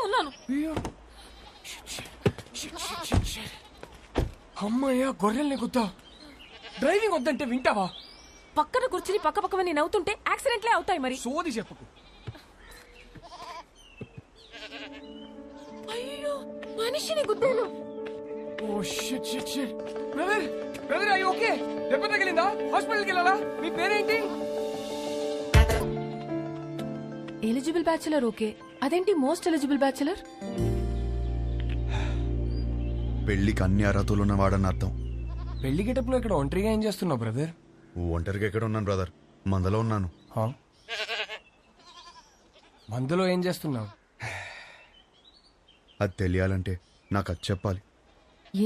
ఉన్నాను. అమ్మయ్యా గొర్రెల్ని గుద్దా. డ్రైవింగ్ వద్దంటే వింటావా? పక్కన కూర్చుని పక్క పక్కవని నవ్వుతుంటే యాక్సిడెంట్లే అవుతాయి మరి. సోది చెప్పకు. అయ్యో మనిషిని గుద్దాను. Oh shit shit shit. Brother brother అయ్యి ఓకే? దెబ్బ తగిలిందా? హాస్పిటల్కి వెళ్ళాలా? మీ పేరేంటి? ఎలిజిబుల్ బ్యాచులర్ ఓకే, అదేంటి మోస్ట్ ఎలిజిబుల్ బ్యాచులర్? పెళ్లికి అన్ని అర్హతలు ఉన్నవాడని అర్థం. పెళ్లి గెటప్లో ఇక్కడ ఒంటరిగా ఏం చేస్తున్నావు బ్రదర్? ఒంటరిగా ఎక్కడ ఉన్నాను బ్రదర్, మందలో ఉన్నాను. మందులో ఏం చేస్తున్నావు? అది తెలియాలంటే నాకు అది చెప్పాలి.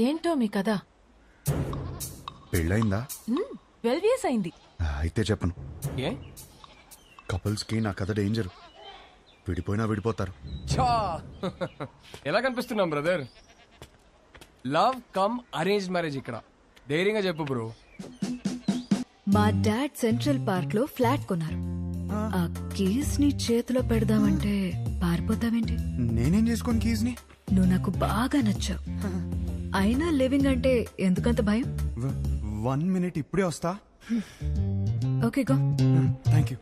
ఏంటో మీ కదా? పెళ్ళయిందా? 12 years అయింది. అయితే చెప్పను. ఏ? కపుల్స్ కి నా కథ డేంజర్. విడిపోయినా విడిపోతారు. ఛా! ఎలా కనిపిస్తున్నాం brother? Love come arrange marriage ఇక్కడ. ధైర్యంగా చెప్పు బ్రో. మా డాడ్ సెంట్రల్ పార్క్ లో ఫ్లాట్ కొన్నారు. ఆ కీస్ ని చేతిలో పెడదామంటే పారిపోతావేంటి? నేనేం చేసుకోను కీస్ ని? నువ్వు నాకు బాగా నచ్చావు. అయినా లివింగ్ అంటే ఎందుకంత భయం? 1 minute ఇప్పుడే వస్తా. Okay go. Thank you.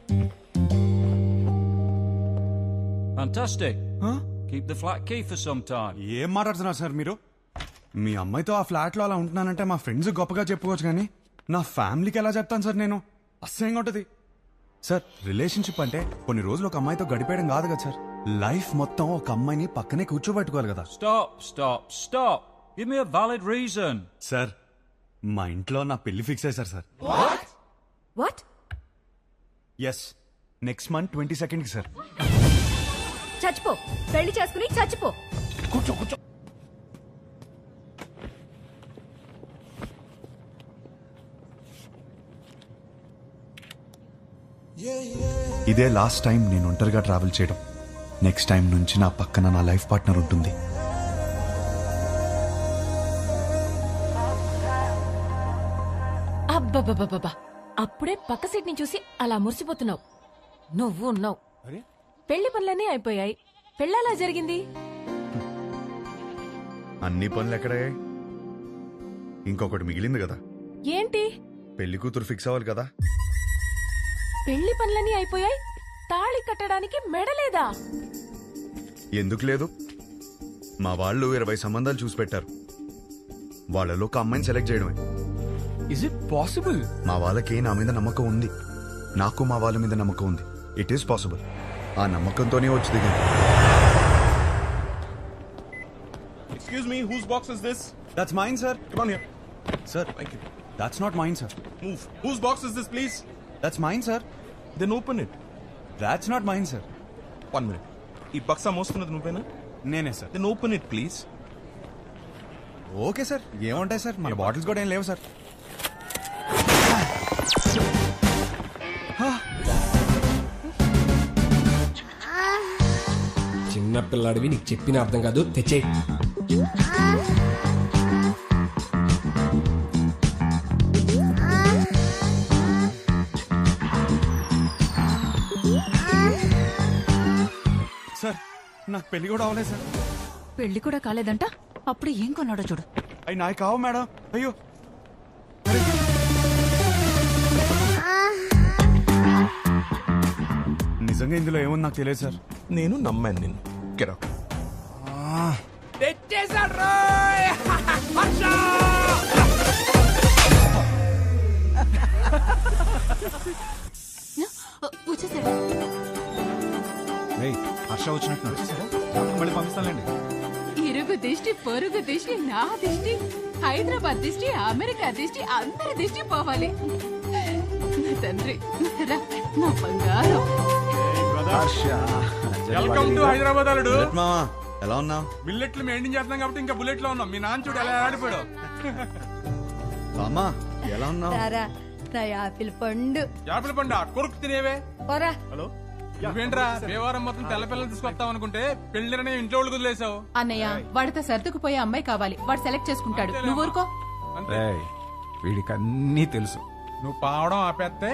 Fantastic. Keep the flat key for some time. ఏం మాట్లాడుతున్నారు సార్ మీరు? మీ అమ్మాయితో ఆ ఫ్లాట్ లో అలా ఉంటున్నానంటే మా ఫ్రెండ్స్ గొప్పగా చెప్పుకోవచ్చు, కానీ నా ఫ్యామిలీకి ఎలా చెప్తాను సార్ నేను? అసహ్యంగా ఉంటది సార్. రిలేషన్షిప్ అంటే కొన్ని రోజులు ఒక అమ్మాయితో గడిపేయడం కాదు కదా సార్. లైఫ్ మొత్తం ఒక అమ్మాయిని పక్కనే కూర్చోబెట్టుకోవాలి కదా. Stop. Give me a valid reason. Sir మా ఇంట్లో నా పెళ్లి ఫిక్స్ అయ్యారు sir. What? Yes, next month 22nd కి సార్. చచ్చిపో, పెళ్లి చేసుకుని చచ్చిపో. కూర్చో కూర్చో. ఇదే లాస్ట్ టైం నేను ఒంటరిగా ట్రావెల్ చేయడం. నెక్స్ట్ టైం నుంచి నా పక్కన నా లైఫ్ పార్ట్నర్ ఉంటుంది. అబ్బబ్బబ్బబ్బా, అప్పుడే పక్క సీట్ ని చూసి అలా మురిసిపోతున్నావు. నువ్వు ఉన్నావు. పెళ్లి పనులన్నీ అయిపోయాయి. పెళ్ళలా జరిగింది. అన్ని పనులు ఎక్కడే? ఇంకొకటి మిగిలింది కదా. ఏంటి? పెళ్లి కూతురు ఫిక్స్ అవ్వాలి కదా. పెళ్లి పనులన్నీ అయిపోయాయి, తాళి కట్టడానికి మెడలేదా? ఎందుకు లేదు? మా వాళ్ళు 20 సంబంధాలు చూసి పెట్టారు. వాళ్ళలో ఒక అమ్మాయిని సెలెక్ట్ చేయడమే. Is it possible? మా వాళ్ళకి నా మీద నమ్మకం ఉంది, నాకు మా వాళ్ళ మీద నమ్మకం ఉంది. It is possible. ఆ నమ్మకంతోనే వచ్చి దిగింది. Excuse me, whose box is this? That's mine, sir. Come on here. Sir, Thank you. that's not mine, sir. Move. Whose box is this, please? That's mine, sir. Then open it. That's not mine, sir. 1 minute. ఈ బక్సా మోస్తున్నది నువ్వేనా? నేనే sir. Then open it, please. Okay sir, ఏముంటాయి sir, మన bottles కూడా ఏం లేవు sir. చిన్న పిల్లాడివి, నీకు చెప్పిన అర్థం కాదు. తెచ్చే. సార్ నాకు పెళ్లి కూడా అవ్వలేదు సార్. పెళ్లి కూడా కాలేదంట, అప్పుడు ఏం కొన్నాడో చూడు. అవి నాకు కావు మేడం. అయ్యో, నిజంగా ఇందులో ఏముంది నాకు తెలియదు సార్. నేను నమ్మాను నిన్ను. Get out. తెచ్చేసాడు రోయ్. హర్ష! వచ్చేసాడు. హర్ష వచ్చినట్టు మళ్ళీ పంపిస్తానండి. ఇరుగు దిష్టి, పొరుగు దిష్టి, నా దిష్టి, హైదరాబాద్ దిష్టి, అమెరికా దిష్టి, అందరి దిష్టి పోవాలి. నా తండ్రి, రా, నా బంగారం. వెల్కమ్ టు హైదరాబాద్ అల్లుడు. మామా ఎలా ఉన్నావు? బిల్లెట్లు మెయింటైన్ చేస్తున్నాం కాబట్టి ఇంకా బుల్లెట్ లో ఉన్నాం. మీ నాన్న చూడు ఎలా ఆడిపోయాడు. అమ్మా ఎలా ఉన్నావు? నా యాపిల్ పండు. యాపిల్ పండు కొరుకు తినేవే. పోరా. హలో. నువ్వేంట్రా దేవారం మొత్తం తెల్ల పిల్లలు తీసుకొస్తావు అనుకుంటే పెళ్లిరనే ఇంట్లో వాళ్ళు వదిలేసావు. అన్నయ్య, వాడితో సర్దుకుపోయే అమ్మాయి కావాలి. వాడు సెలెక్ట్ చేసుకుంటాడు. నువ్వు ఊరుకో. వీడికి అన్నీ తెలుసు. నువ్వు పావడం ఆపేస్తే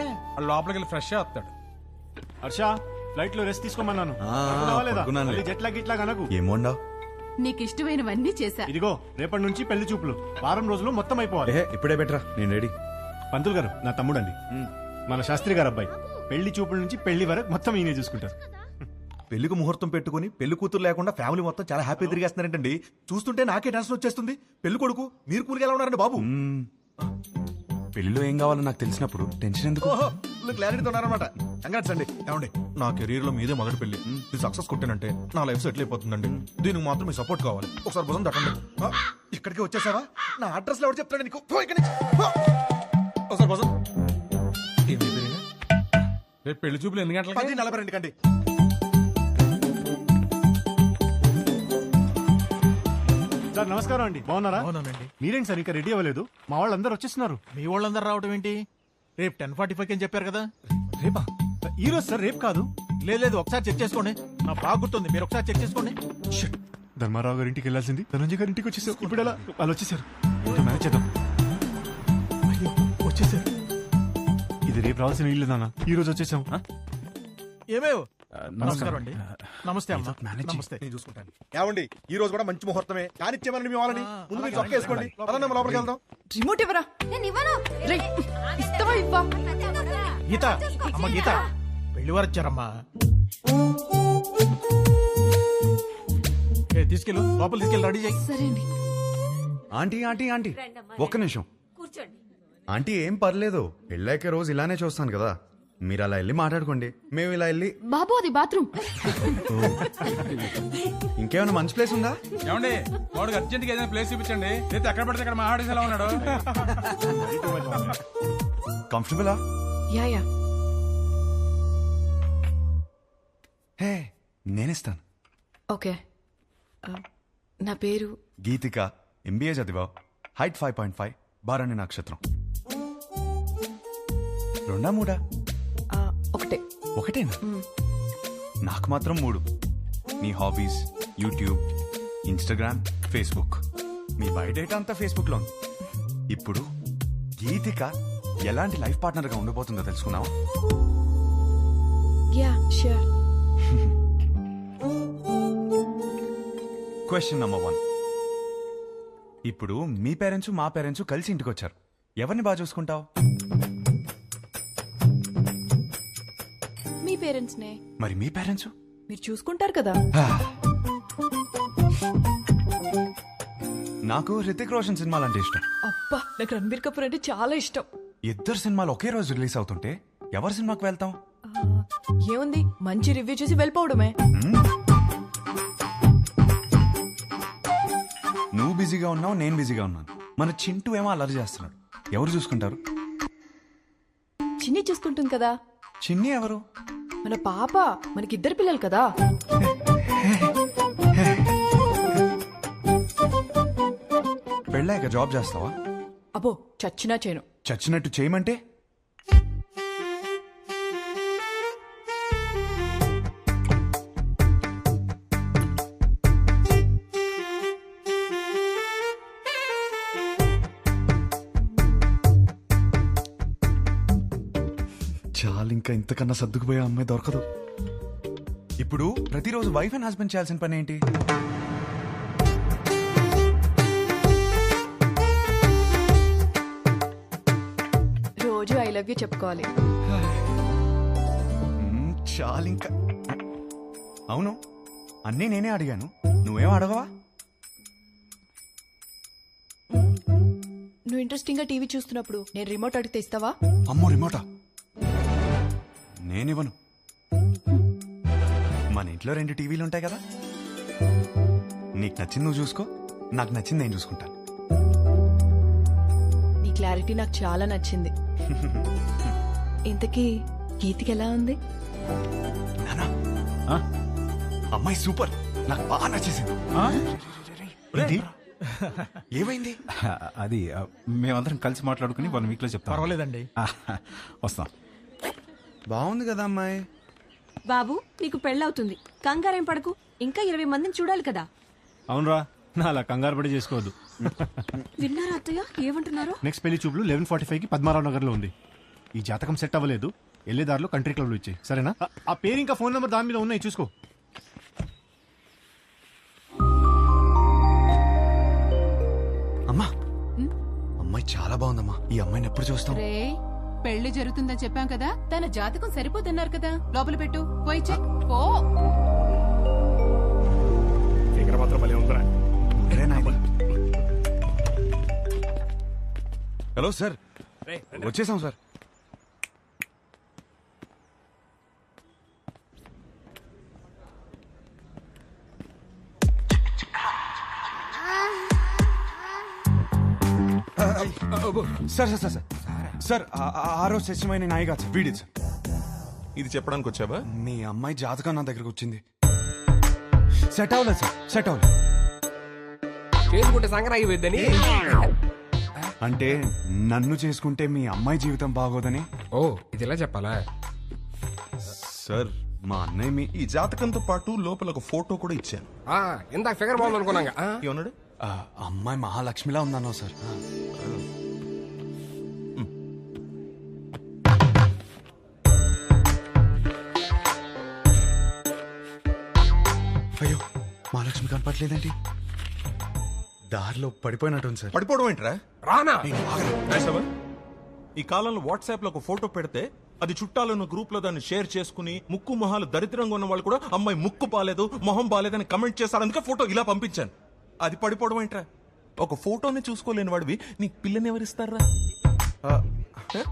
లోపలికి వెళ్ళి ఫ్రెష్ వస్తాడు. హర్ష, ఫ్లైట్ లో రెస్ట్ తీసుకోమన్నాను ఆ, పడుకున్నానులే. జెట్ లాగ్ ఇట్లా కనకు ఏం వండావు? నీకు ఇష్టమైనవన్నీ చేశా. ఇదిగో రేపటి నుంచి పెళ్లి చూపులు వారం రోజులు మొత్తం అయిపోవాలి. ఇప్పుడే బెటరా, నేను రెడీ. పంతులు గారు నా తమ్ముడండి, మన శాస్త్రి గారు అబ్బాయి. పెళ్లి చూపుల నుంచి పెళ్లి వరకు మొత్తం ఈయనే చూసుకుంటారు. పెళ్లికి ముహూర్తం పెట్టుకుని పెళ్లి కూతురు లేకుండా ఫ్యామిలీ మొత్తం చాలా హ్యాపీ తిరిగేస్తున్నారంటండి. చూస్తుంటే నాకే టెన్షన్ వచ్చేస్తుంది. పెళ్లి కొడుకు మీరు కూలికి ఎలా ఉన్నారండి బాబు? పెళ్లిలో ఏం కావాలో నాకు తెలిసినప్పుడు టెన్షన్ ఎందుకు? ఓహో, క్లారిటీతో ఉన్నారనమాట. కంగ్రాట్స్ అండి. ఏమండి, నా కెరీర్ లో మీదే మొదటి పెళ్లి. ఇది సక్సెస్ కొట్టానంటే నా లైఫ్ సెటిల్ అయిపోతుందండి. దీనికి మాత్రం మీ సపోర్ట్ కావాలి. ఒకసారి భుజం తట్టండి. ఇక్కడికి వచ్చేసావా? నా అడ్రస్ లో ఎవరు చెప్తాడు నీకు? పో ఇక్కడి నుంచి. పో. ఒకసారి భుజం. రేపు పెళ్లి చూపులు ఎన్ని గంటలకి? 10:42 కండి. సార్ నమస్కారం అండి, బాగున్నారా? మీరేంటి సార్ ఇంకా రెడీ అవ్వలేదు? మా వాళ్ళందరూ వచ్చేస్తున్నారు. మీ వాళ్ళందరూ రావడం ఏంటి? రేపు 10:45 అని చెప్పారు కదా. రేపా? ఈ రోజు సార్, రేపు కాదు. లేదు ఒకసారి చెక్ చేసుకోండి. నాకు బాగా గుర్తుంది, మీరు ఒకసారి చెక్ చేసుకోండి. ధర్మారావు గారి ఇంటికి వెళ్ళాల్సింది ధనంజయ్ గారి ఇంటికి వచ్చేసారు. ఇప్పుడు ఎలా? వాళ్ళు వచ్చేసారు. ఇంకా మేనేజ్ చేద్దాం. అయ్యో వచ్చేసారు. ఇది రేపు రావాల్సిన ఇల్లు నాన్న, ఈ రోజు వచ్చేసాం. ఏమేవ్ నమస్కారం అండి. నమస్తే అమ్మా. నమస్తే. నేను చూసుకుంటాను. ఏమండి, ఈ రోజు కూడా మంచి ముహూర్తమే. కానిచ్చేమని మీ వాళ్ళని ముందు మీరు చొక్క వేసుకోండి. అలా మనం లోపలికి వెళ్దాం. రిమోట్ ఇవ్వరా. ఇస్తావా ఇవ్వా? గీత, అమ్మ గీత, పెళ్లి వారు వచ్చారమ్మా. తీసుకెళ్ళు, లోపల తీసుకెళ్ళి రెడీ చేయి. సరే అండి. ఆంటీ ఆంటీ ఆంటీ ఒక్క నిమిషం. ఆంటీ ఏం పర్లేదు, పెళ్ళాక రోజు ఇలానే చూస్తాను కదా. మీరు అలా వెళ్ళి మాట్లాడుకోండి, మేము ఇలా వెళ్ళి. బాబు అది బాత్రూమ్. ఇంకేమైనా మంచి ప్లేస్ ఉందా? ఏమండి, వాడికి అర్జెంట్ గా ఏదైనా ప్లేస్ చూపించండి. అయితే ఎక్కడ పడితే అక్కడ మాట్లాడేసి ఎలా ఉన్నాడు? కంఫర్టబులా? Yeah yeah. హే, నేనిస్తాను. ఓకే. నా పేరు గీతిక, ఎంబీఏ చదివా, హైట్ 5.5, బారాణి నక్షత్రం. 2 3 ఒకటే. ఒకటేనా? నాకు మాత్రం 3. నీ హాబీస్ యూట్యూబ్, ఇన్స్టాగ్రామ్, ఫేస్బుక్. మీ బయోడేటా అంతా ఫేస్బుక్ లో ఉంది. ఇప్పుడు గీతిక ఎలాంటి లైఫ్ పార్ట్నర్ గా ఉండబోతుందో తెలుసుకున్నావా? Yeah sure. Question number 1. ఇప్పుడు మీ పేరెంట్స్ మా పేరెంట్స్ కలిసి ఇంటికి వచ్చారు. ఎవరిని బాగా చూసుకుంటావు? మీ పేరెంట్స్ నే. మరి మీ పేరెంట్స్? మీరు చూసుకుంటారు కదా. నాకు హృతిక్ రోషన్ సినిమాలు అంటే ఇష్టం. అబ్బా, నాకు రణబీర్ కపూర్ అంటే చాలా ఇష్టం. ఇద్దరు సినిమాలు ఒకే రోజు రిలీజ్ అవుతుంటే ఎవరి సినిమాకి వెళ్తాం? ఏముంది, మంచి రివ్యూ చూసి వెళ్ళిపోవడమే. నువ్వు బిజీగా ఉన్నావు, నేను బిజీగా ఉన్నాను. మన చింటూ ఏమో అల్లరి చేస్తున్నాడు. ఎవరు చూసుకుంటారు? చిన్ని చూసుకుంటుంది కదా. చిన్ని ఎవరు? మన పాప. మనకిద్దరు పిల్లలు కదా. పెళ్ళాక జాబ్ చేస్తావా? అబ్బో, చచ్చినా చేయను. చచ్చినట్టు చేయమంటే? చాలు, ఇంకా ఇంతకన్నా సర్దుకుపోయే అమ్మాయి దొరకదు. ఇప్పుడు ప్రతిరోజు వైఫ్ అండ్ హస్బెండ్ చేయాల్సిన పని ఏంటి? రోజు ఐ లవ్ యూ చెప్పుకోవాలి. చాలు ఇంకా. అవును, అన్నీ నేనే అడిగాను, నువ్వేం అడగవా? నువ్వు ఇంట్రెస్టింగ్ గా టీవీ చూస్తున్నప్పుడు నేను రిమోట్ అడిగితే ఇస్తావా? అమ్మో, రిమోటా? నేనివ్వను. మన ఇంట్లో 2 టీవీలు ఉంటాయి కదా. నీకు నచ్చింది నువ్వు చూసుకో, నాకు నచ్చింది నేను చూసుకుంటాను. నీ క్లారిటీ నాకు చాలా నచ్చింది. ఇంతకీ గీతికి ఎలా ఉంది? నానా, అమ్మాయి సూపర్, నాకు బాగా నచ్చేసింది. ఏమైంది? అది మేమందరం కలిసి మాట్లాడుకుని 1 వీక్ లో చెప్తాం. పర్వాలేదండి. వస్తాం. బాగుంది కదా అమ్మాయి. బాబు, నీకు పెళ్ళవుతుంది, కంగారేం పడకు. ఇంకా 20 మందిని చూడాలి కదా. అవునరా, నా అలా కంగారు పడి చేసుకోవద్దు. విన్నారా అత్తయ్య ఏమంటున్నారు? నెక్స్ట్ పెళ్లి చూపులు 11:45కి పద్మారావు నగర్ లో ఉంది. ఈ జాతకం సెట్ అవ్వలేదు, వెళ్ళేదారిలో కంట్రీ క్లబ్లో ఇచ్చేయి సరేనా? ఆ పేరు ఇంకా ఫోన్ నెంబర్ దాని మీద ఉన్నాయి చూసుకో. అమ్మా అమ్మాయి చాలా బాగుందమ్మా. ఈ అమ్మాయిని ఎప్పుడు చూస్తాం? రే పెళ్లి జరుగుతుందని చెప్పాం కదా, తన జాతకం సరిపోతున్నారు కదా, లోపల పెట్టు, పోయి చెక్ పో. ఒరే నాయనా. హలో సార్, వచ్చేసాం sir. Sir sir sir sir ఆ రోజు సత్యమైన నాయి కాదు సార్, వీడి సార్. ఇది చెప్పడానికి వచ్చావా? మీ అమ్మాయి జాతకం నా దగ్గరకు వచ్చింది. సెట్ అవ్వలేదు సార్, సెట్ అవ్వలేదు. చేసుకుంటే సంక్రాంతి పోయిద్దని. అంటే నన్ను చేసుకుంటే మీ అమ్మాయి జీవితం బాగోదని. ఓ ఇది ఇలా చెప్పాలా? సార్ మా అన్నయ్య మీ ఈ జాతకంతో పాటు లోపల ఒక ఫోటో కూడా ఇచ్చాను. ఇందాక ఫిగర్ బాగుంది అనుకున్నాగా. ఏమన్నాడు? అమ్మాయి మహాలక్ష్మిలా ఉందన్నావు సార్. అయ్యో మహాలక్ష్మి కనపట్లేదేంటి? దారిలో పడిపోయినట్టుంది సార్. పడిపోవడం ఏంట్రా? రానా రాసావా? ఈ కాలంలో వాట్సాప్ లో ఒక ఫోటో పెడితే అది చుట్టాలను గ్రూప్ లో దాన్ని షేర్ చేసుకుని ముక్కు మొహాలు దరిద్రంగా ఉన్న వాళ్ళు కూడా అమ్మాయి ముక్కు బాలేదు మొహం బాలేదని కమెంట్ చేస్తారు. అందుకే ఫోటో ఇలా పంపించాను. అది పడిపోవడం ఏంట్రా? ఒక ఫోటోని చూసుకోలేని వాడివి నీకు పిల్లని ఎవరిస్తారా?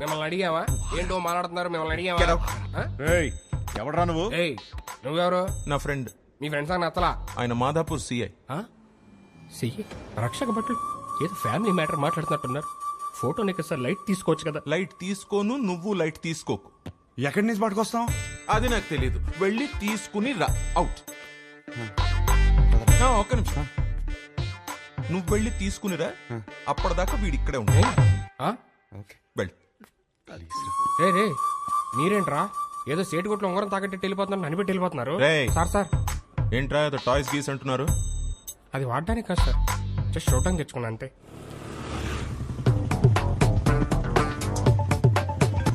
మిమ్మల్ని అడిగావా? ఏంటో మాట్లాడుతున్నారు? మిమ్మల్ని అడిగావా? ఎవడరా నువ్వు? ఏయ్ నువ్వెవరు? నా ఫ్రెండ్. మీ ఫ్రెండ్స్ అని నచ్చలా? ఆయన మాదాపూర్ సిఐ. సిఏ రక్షక బట్టలు ఏదో ఫ్యామిలీ మ్యాటర్ మాట్లాడుతున్నట్టున్నారు. ఫోటో నీకు సార్ లైట్ తీసుకోవచ్చు కదా. లైట్ తీసుకోను, నువ్వు లైట్ తీసుకోకు. ఎక్కడి నుంచి పట్టుకొస్తాం? అది నాకు తెలియదు. వెళ్ళి తీసుకుని రా. అవుట్. ఒక్క నిమిషం. నువ్వు వెళ్ళి తీసుకునిరా. అప్పటిదాకా వీడి ఇక్కడే ఉంటాయి. వెళ్ళి రే మీరేంట్రా ఏదో సేటు కొట్లు ఉంగరం తాకట్టి వెళ్ళిపోతున్నారు, అనిపెట్టి వెళ్ళిపోతున్నారు. సార్ సార్ ఏంట్రా ఏదో టాయ్స్ గీస్ అంటున్నారు? అది వాడడానికి కాదు సార్, జస్ట్ చూడటానికి తెచ్చుకున్నా అంతే.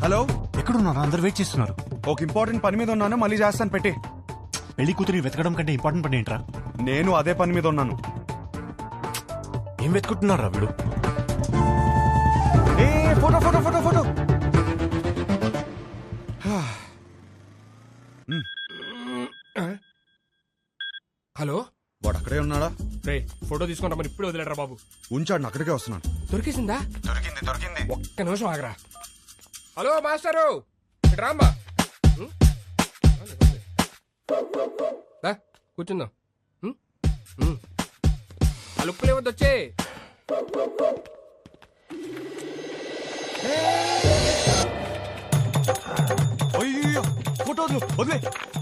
హలో, ఎక్కడున్నారు? అందరు వెయిట్ చేస్తున్నారు. ఒక ఇంపార్టెంట్ పని మీద ఉన్నాను, మళ్ళీ చేస్తాను పెట్టి. పెళ్లి కూతురి వెతకడం కంటే ఇంపార్టెంట్ పని ఏంట్రా? నేను అదే పని మీద ఉన్నాను. ఏం వెతుకుంటున్నారా వీడు? Photo photo photo photo. Hello, వాడు అక్కడే ఉన్నాడా? రే ఫోటో తీసుకుంటా మరి ఇప్పుడు వదిలేడరా బాబు. ఉంచాడు, అక్కడికే వస్తున్నాను. దొరికేసిందా? దొరికింది. ఒక్క నిమిషం ఆగరా. హలో మాస్టరు, ఇటు రామ్మా. కూర్చుందాం. ఆ లుక్కులు ఏవద్దు వచ్చే. అయ్యో ఫోటో వదిలే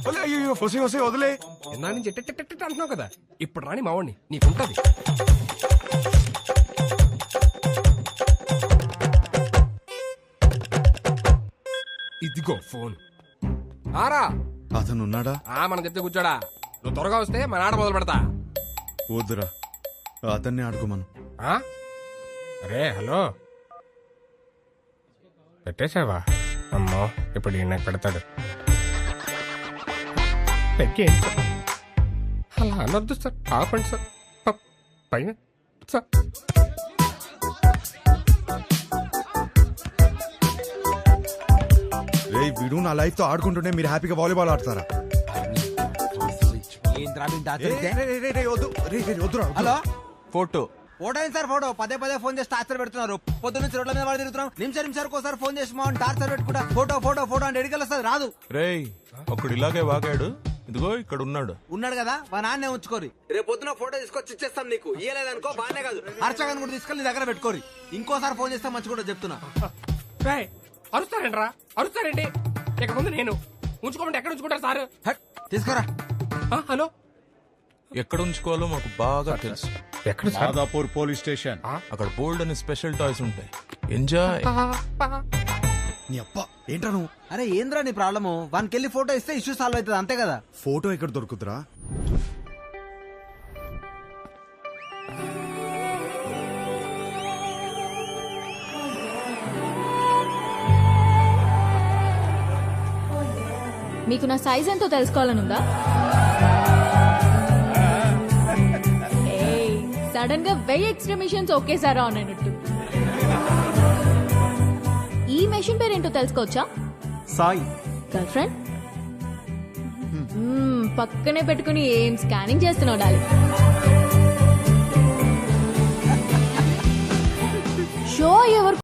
వదిలే. అయ్యో వసే వదిలే. నా నుంచి ఎట్ట అంటున్నావు కదా, ఇప్పుడు రాని మావాడిని నీకుంటది. ఇదిగో ఫోన్. ఆరా అతను ఉన్నాడా? మనం చెప్తే కూర్చోడా. నువ్వు త్వరగా వస్తే మన ఆట మొదలు పెడతా. వద్దురా, అతన్ని ఆడుకోమను. అరే హలో, పెట్టేశావా? అమ్మో ఇప్పుడు ఈయన నాకు పెడతాడు. పెట్టేయండి సార్. అలా అనొద్దు సార్, ఆపండి సార్. పైన సార్. రే వీడు నా లైఫ్ తో ఆడుకుంటుంటే మీరు హ్యాపీగా వాలీబాల్ ఆడతారా? హలో, ఫోటో ఫోటో ఏంటి సార్? ఫోటో పదే ఫోన్ చేసి టార్చర్ పెడుతున్నారు. పొద్దు నుంచి రోడ్ల మీద తిరుగుతున్నాం. నిమిషానికి ఒకసారి ఫోన్ చేసి మా టార్చర్ పెట్టుకుంటా ఫోటో ఫోటో ఫోటో అంటే ఎడికెళ్ళి వస్తుంది, రాదు. రేయ్ ఒకడు ఇలాగే వాగాడు. ఇదిగో ఇక్కడ ఉన్నాడు కదా, మా నాన్నే ఉంచుకోరి. రేపు పొద్దున ఫోటో తీసుకొచ్చి ఇచ్చేస్తాం నీకు. ఇయ్యలేదనుకో బానే కాదు, అర్చకన్ కూడా తీసుకెళ్ళి నీ దగ్గర పెట్టుకోరి. ఇంకోసారి ఫోన్ చేస్తే మంచి కూడా చెప్తున్నా. అరుస్తారండి అరుస్తారండి. ఇక ముందు నేను ఉంచుకోమంటే ఎక్కడ ఉంచుకుంటారు సార్? తీసుకురా. హలో, ఎక్కడ ఉంచుకోవాలో మాకు బాగా తెలుసు. ఎక్కడ? Madhapur police station. అక్కడ బోల్డ్ అని స్పెషల్ టాయ్స్ ఉంటాయి. ఎంజాయ్. నీ అప్ప ఏంట్రా నువ్వు? అరే ఏంద్రా నీ ప్రాబ్లము? వానికి వెళ్ళి ఫోటో ఇస్తే ఇష్యూ సాల్వ్ అవుతుంది, అంతే కదా. ఫోటో ఎక్కడ దొరుకుతురా? మీకు నా సైజ్ ఎంతో తెలుసుకోవాలనుందా సడన్ గా 1000 ఎక్స్ట్రా మిషన్స్ ఒకేసారి ఆన్ అయినట్టు. ఈ మెషిన్ పేరేంటో తెలుసుకోవచ్చా? సాయి గర్ల్ ఫ్రెండ్ పక్కనే పెట్టుకుని ఏం స్కానింగ్ చేస్తున్నావు డాలి. షో ఎవరు